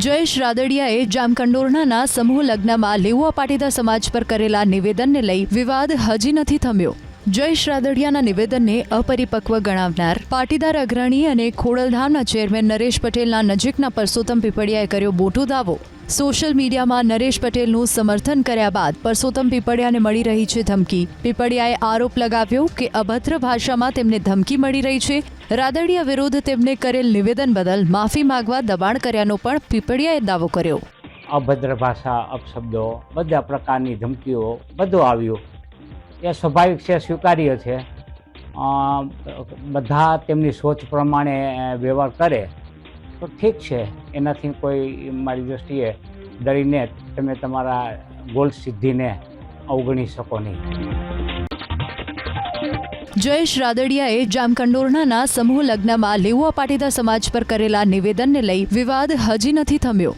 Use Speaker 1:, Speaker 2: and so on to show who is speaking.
Speaker 1: જયેશ રાદડિયાએ જામકંડોરણાના સમૂહ લગ્નમાં લેઉવા પાટીદાર સમાજ પર કરેલા નિવેદનને લઈ વિવાદ હજી નથી થમ્યો। જયેશ રાદડિયાના નિવેદનને અપરિપક્વ ગણાવનાર પાટીદાર અગ્રણી અને ખોડલધામના ચેરમેન નરેશ પટેલના નજીકના પરસોત્તમ પીપળિયાએ કર્યો મોટો દાવો। સોશિયલ મીડિયામાં નરેશ પટેલનું સમર્થન કર્યા બાદ પરસોત્તમ પીપળિયાને મળી રહી છે ધમકી। પીપળિયાએ આરોપ લગાવ્યો કે અભદ્ર ભાષામાં તેમને ધમકી મળી રહી છે। રાદડિયા વિરુદ્ધ તેમને કરેલ નિવેદન બદલ માફી માંગવા દબાણ કર્યાનો પણ પીપળિયાએ દાવો કર્યો।
Speaker 2: અભદ્ર ભાષા, અપશબ્દો, બધા પ્રકારની ધમકીઓ બધું આવ્યું, એ સ્વાભાવિક છે, સ્વીકાર્ય છે। બધા તેમની સોચ પ્રમાણે વ્યવહાર કરે તો ઠીક છે, એનાથી કોઈ મારી દૃષ્ટિએ ડરીને તમે તમારા ગોલ સિદ્ધિને અવગણી શકો નહીં।
Speaker 1: જયેશ રાદડિયાએ જામકંડોરણાના સમૂહ લગ્નમાં લેઉવા પાટીદાર સમાજ પર કરેલા નિવેદનને લઈ વિવાદ હજી નથી થમ્યો।